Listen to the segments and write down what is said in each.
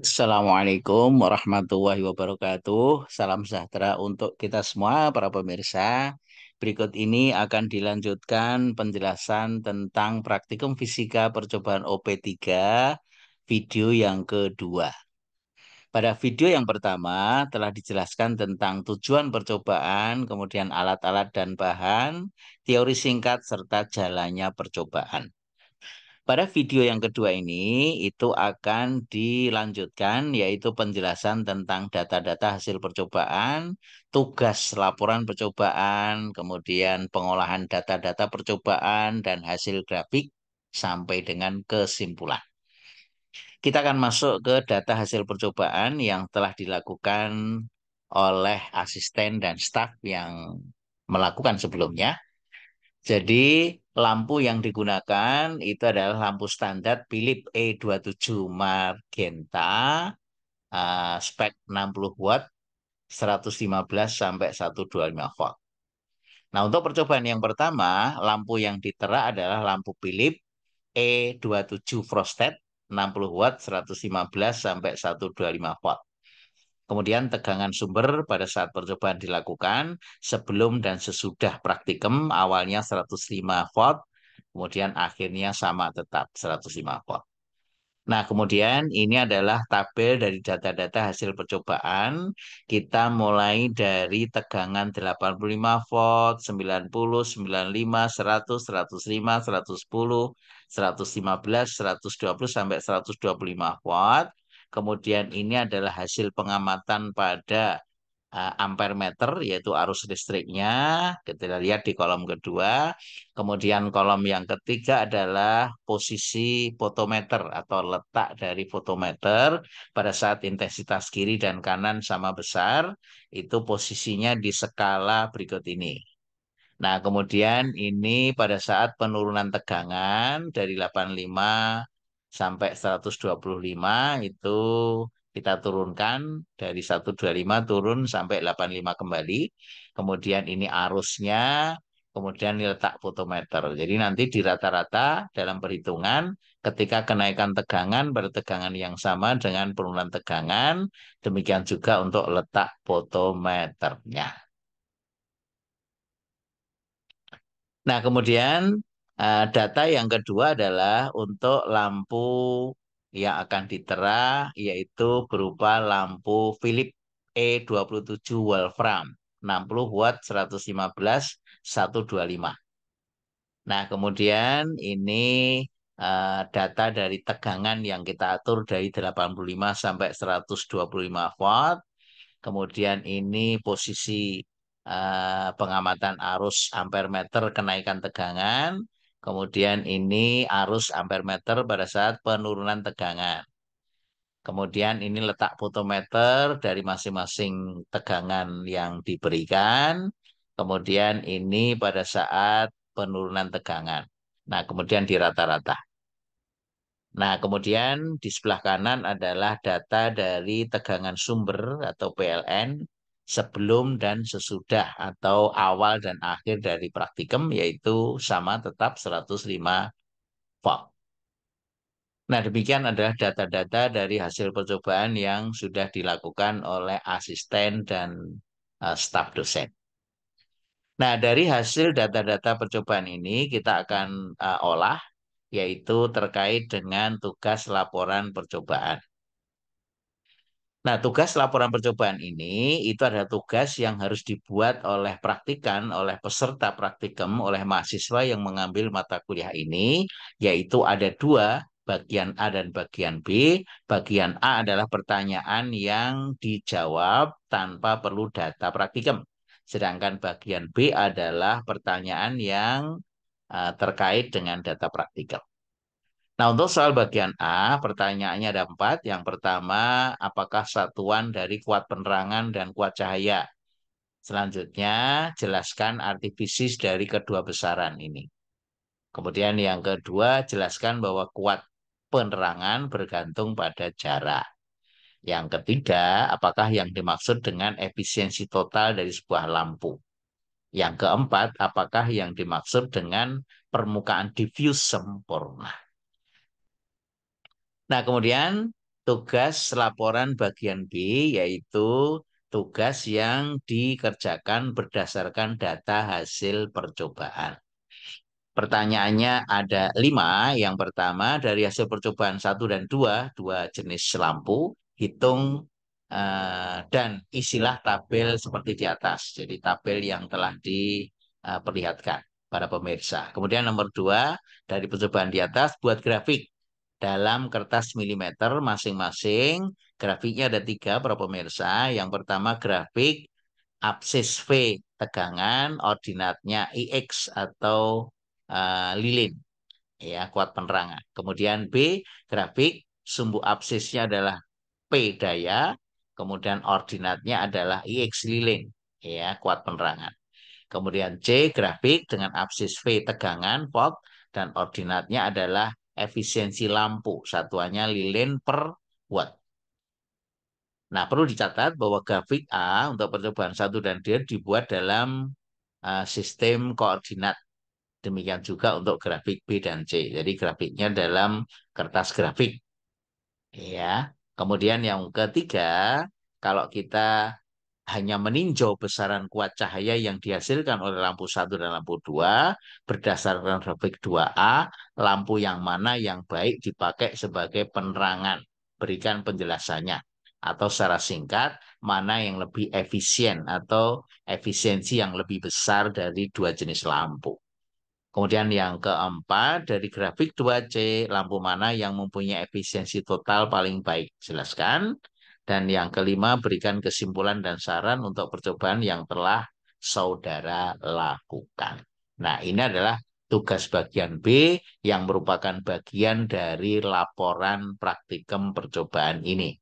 Assalamualaikum warahmatullahi wabarakatuh. Salam sejahtera untuk kita semua, para pemirsa. Berikut ini akan dilanjutkan penjelasan tentang praktikum fisika percobaan OP3, video yang kedua. Pada video yang pertama telah dijelaskan tentang tujuan percobaan, kemudian alat-alat dan bahan, teori singkat, serta jalannya percobaan. Pada video yang kedua ini itu akan dilanjutkan yaitu penjelasan tentang data-data hasil percobaan, tugas laporan percobaan, kemudian pengolahan data-data percobaan dan hasil grafik sampai dengan kesimpulan. Kita akan masuk ke data hasil percobaan yang telah dilakukan oleh asisten dan staf yang melakukan sebelumnya. Jadi lampu yang digunakan itu adalah lampu standar Philips E27 Magenta, spek 60 watt, 115 sampai 125 volt. Nah, untuk percobaan yang pertama, lampu yang ditera adalah lampu Philips E27 Frosted, 60 watt, 115 sampai 125 volt. Kemudian tegangan sumber pada saat percobaan dilakukan sebelum dan sesudah praktikum awalnya 105 volt, kemudian akhirnya sama tetap 105 volt. Nah, kemudian ini adalah tabel dari data-data hasil percobaan. Kita mulai dari tegangan 85 volt, 90, 95, 100, 105, 110, 115, 120 sampai 125 watt. Kemudian ini adalah hasil pengamatan pada ampere meter, yaitu arus listriknya. Kita lihat di kolom kedua. Kemudian kolom yang ketiga adalah posisi fotometer atau letak dari fotometer pada saat intensitas kiri dan kanan sama besar. Itu posisinya di skala berikut ini. Nah, kemudian ini pada saat penurunan tegangan dari 85 sampai 125 itu kita turunkan dari 125 turun sampai 85 kembali. Kemudian ini arusnya, kemudian ini letak fotometer. Jadi nanti di rata-rata dalam perhitungan ketika kenaikan tegangan pada tegangan yang sama dengan penurunan tegangan, demikian juga untuk letak fotometernya. Nah, kemudian data yang kedua adalah untuk lampu yang akan ditera, yaitu berupa lampu Philips E27 Wolfram, 60 watt, 115, 125. Nah, kemudian ini data dari tegangan yang kita atur dari 85 sampai 125 watt. Kemudian ini posisi pengamatan arus ampere meter kenaikan tegangan. Kemudian ini arus ampere meter pada saat penurunan tegangan. Kemudian ini letak fotometer dari masing-masing tegangan yang diberikan. Kemudian ini pada saat penurunan tegangan. Nah, kemudian di rata-rata. Nah, kemudian di sebelah kanan adalah data dari tegangan sumber atau PLN sebelum dan sesudah atau awal dan akhir dari praktikum yaitu sama tetap 105 volt. Nah, demikian adalah data-data dari hasil percobaan yang sudah dilakukan oleh asisten dan staf dosen. Nah, dari hasil data-data percobaan ini kita akan olah yaitu terkait dengan tugas laporan percobaan. Nah, tugas laporan percobaan ini itu adalah tugas yang harus dibuat oleh praktikan, oleh peserta praktikum, oleh mahasiswa yang mengambil mata kuliah ini, yaitu ada dua, bagian A dan bagian B. Bagian A adalah pertanyaan yang dijawab tanpa perlu data praktikum. Sedangkan bagian B adalah pertanyaan yang terkait dengan data praktikum. Nah, untuk soal bagian A, pertanyaannya ada 4. Yang pertama, apakah satuan dari kuat penerangan dan kuat cahaya? Selanjutnya, jelaskan arti fisis dari kedua besaran ini. Kemudian yang kedua, jelaskan bahwa kuat penerangan bergantung pada jarak. Yang ketiga, apakah yang dimaksud dengan efisiensi total dari sebuah lampu? Yang keempat, apakah yang dimaksud dengan permukaan diffuse sempurna? Nah, kemudian tugas laporan bagian B yaitu tugas yang dikerjakan berdasarkan data hasil percobaan. Pertanyaannya ada 5. Yang pertama, dari hasil percobaan 1 dan 2, dua jenis lampu, hitung dan isilah tabel seperti di atas. Jadi tabel yang telah diperlihatkan para pemirsa. Kemudian nomor 2, dari percobaan di atas, buat grafik dalam kertas milimeter masing-masing. Grafiknya ada 3 para pemirsa. Yang pertama grafik absis V tegangan, ordinatnya IX atau lilin, ya, kuat penerangan. Kemudian B grafik, sumbu absisnya adalah P daya, kemudian ordinatnya adalah IX lilin, ya, kuat penerangan. Kemudian C grafik dengan absis V tegangan volt dan ordinatnya adalah efisiensi lampu, satuannya lilin per watt. Nah, perlu dicatat bahwa grafik A untuk percobaan 1 dan 2 dibuat dalam sistem koordinat. Demikian juga untuk grafik B dan C. Jadi grafiknya dalam kertas grafik. Ya. Kemudian yang ketiga, kalau kita hanya meninjau besaran kuat cahaya yang dihasilkan oleh lampu 1 dan lampu 2 berdasarkan grafik 2A, lampu yang mana yang baik dipakai sebagai penerangan. Berikan penjelasannya. Atau secara singkat, mana yang lebih efisien atau efisiensi yang lebih besar dari dua jenis lampu. Kemudian yang keempat, dari grafik 2C, lampu mana yang mempunyai efisiensi total paling baik? Jelaskan. Dan yang kelima, berikan kesimpulan dan saran untuk percobaan yang telah saudara lakukan. Nah, ini adalah tugas bagian B yang merupakan bagian dari laporan praktikum percobaan ini.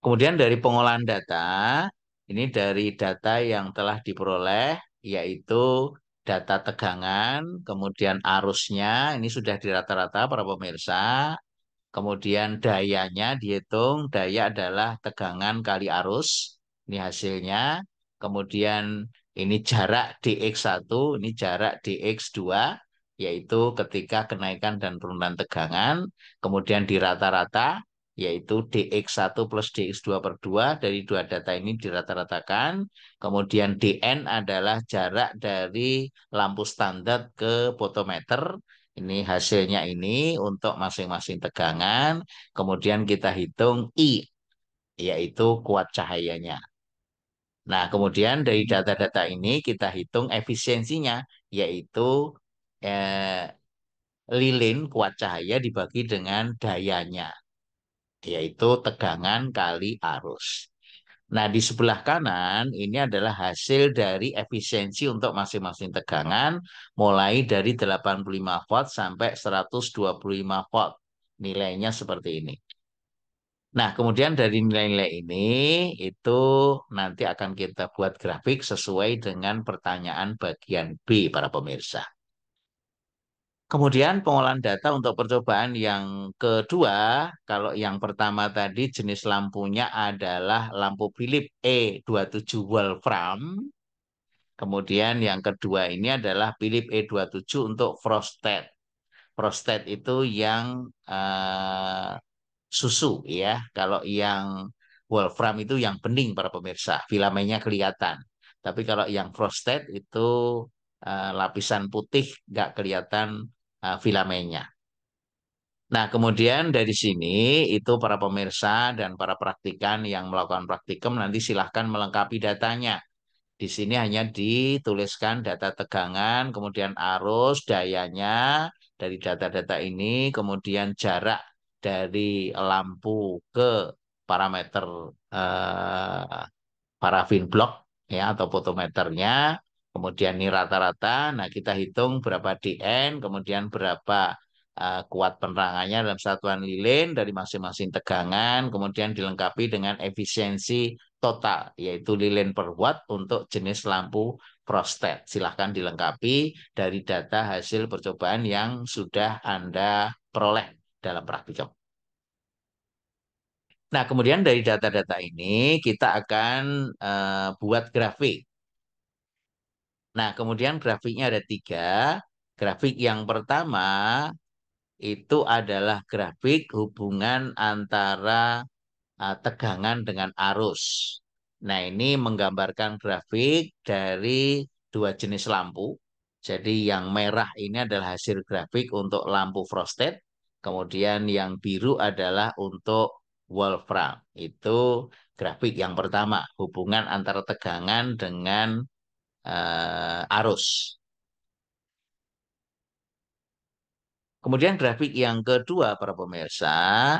Kemudian dari pengolahan data, ini dari data yang telah diperoleh, yaitu data tegangan, kemudian arusnya, ini sudah di rata-rata para pemirsa. Kemudian dayanya dihitung, daya adalah tegangan kali arus, ini hasilnya. Kemudian ini jarak dx1, ini jarak dx2, yaitu ketika kenaikan dan penurunan tegangan. Kemudian di rata-rata, yaitu dx1 plus dx2 per 2, dari dua data ini dirata-ratakan. Kemudian dn adalah jarak dari lampu standar ke potometer. Ini hasilnya ini untuk masing-masing tegangan. Kemudian kita hitung I, yaitu kuat cahayanya. Nah, kemudian dari data-data ini kita hitung efisiensinya, yaitu eh, lilin kuat cahaya dibagi dengan dayanya, yaitu tegangan kali arus. Nah, di sebelah kanan ini adalah hasil dari efisiensi untuk masing-masing tegangan, mulai dari 85 volt sampai 125 volt. Nilainya seperti ini. Nah, kemudian dari nilai-nilai ini, itu nanti akan kita buat grafik sesuai dengan pertanyaan bagian B, para pemirsa. Kemudian pengolahan data untuk percobaan yang kedua, kalau yang pertama tadi jenis lampunya adalah lampu Philips E27 Wolfram. Kemudian yang kedua ini adalah Philips E27 untuk frosted. Frosted itu yang susu, ya. Kalau yang Wolfram itu yang bening para pemirsa, filamennya kelihatan. Tapi kalau yang frosted itu lapisan putih nggak kelihatan filamennya. Nah, kemudian dari sini itu para pemirsa dan para praktikan yang melakukan praktikum nanti silahkan melengkapi datanya. Di sini hanya dituliskan data tegangan, kemudian arus, dayanya dari data-data ini, kemudian jarak dari lampu ke parameter eh, parafin blok, ya, atau fotometernya. Kemudian ini rata-rata. Nah, kita hitung berapa dN, kemudian berapa kuat penerangannya dalam satuan lilin dari masing-masing tegangan, kemudian dilengkapi dengan efisiensi total, yaitu lilin per watt untuk jenis lampu prostet. Silahkan dilengkapi dari data hasil percobaan yang sudah Anda peroleh dalam praktikum. Nah, kemudian dari data-data ini kita akan buat grafik. Nah, kemudian grafiknya ada 3. Grafik yang pertama itu adalah grafik hubungan antara tegangan dengan arus. Nah, ini menggambarkan grafik dari dua jenis lampu. Jadi yang merah ini adalah hasil grafik untuk lampu frosted. Kemudian yang biru adalah untuk Wolfram. Itu grafik yang pertama, hubungan antara tegangan dengan arus. Kemudian grafik yang kedua, para pemirsa,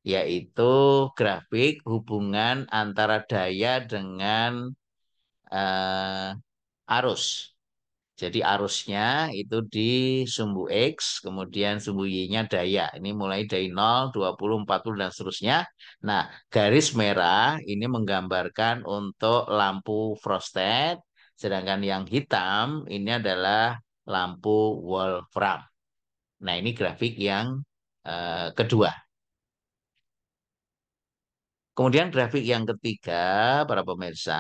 yaitu grafik hubungan antara daya dengan eh, arus. Jadi arusnya itu di sumbu X, kemudian sumbu Y-nya daya. Ini mulai dari 0, 20, 40, dan seterusnya. Nah, garis merah ini menggambarkan untuk lampu frosted, sedangkan yang hitam ini adalah lampu Wolfram. Nah, ini grafik yang kedua. Kemudian grafik yang ketiga, para pemirsa,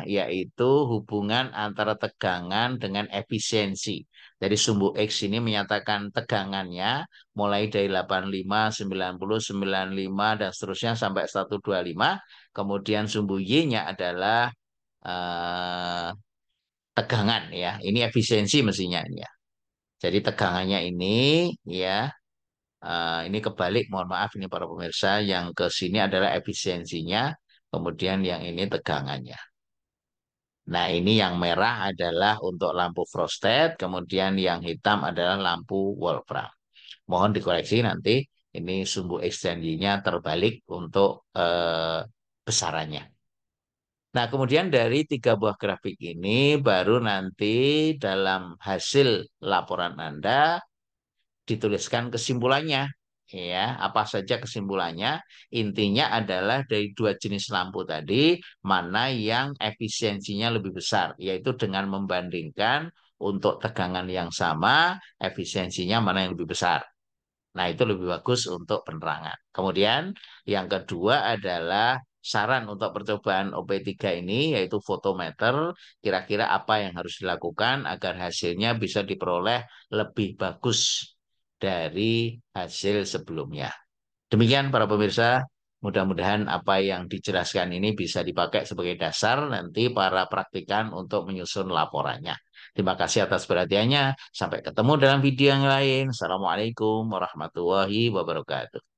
yaitu hubungan antara tegangan dengan efisiensi. Dari sumbu X ini menyatakan tegangannya mulai dari 85, 90, 95, dan seterusnya sampai 125. Kemudian sumbu Y-nya adalah eh, tegangan ya. Ini efisiensi mestinya ini ya. Jadi tegangannya ini ya ini kebalik, mohon maaf ini para pemirsa, yang ke sini adalah efisiensinya, kemudian yang ini tegangannya. Nah, ini yang merah adalah untuk lampu frosted, kemudian yang hitam adalah lampu Wolfram. Mohon dikoreksi nanti, ini sumbu X dan Y-nya terbalik untuk besarannya. Nah, kemudian dari tiga buah grafik ini, baru nanti dalam hasil laporan Anda, dituliskan kesimpulannya. Ya, apa saja kesimpulannya? Intinya adalah dari dua jenis lampu tadi, mana yang efisiensinya lebih besar, yaitu dengan membandingkan untuk tegangan yang sama, efisiensinya mana yang lebih besar. Nah, itu lebih bagus untuk penerangan. Kemudian yang kedua adalah saran untuk percobaan OP3 ini, yaitu fotometer. Kira-kira apa yang harus dilakukan agar hasilnya bisa diperoleh lebih bagus dari hasil sebelumnya. Demikian para pemirsa, mudah-mudahan apa yang dijelaskan ini bisa dipakai sebagai dasar nanti para praktikan untuk menyusun laporannya. Terima kasih atas perhatiannya. Sampai ketemu dalam video yang lain. Assalamualaikum warahmatullahi wabarakatuh.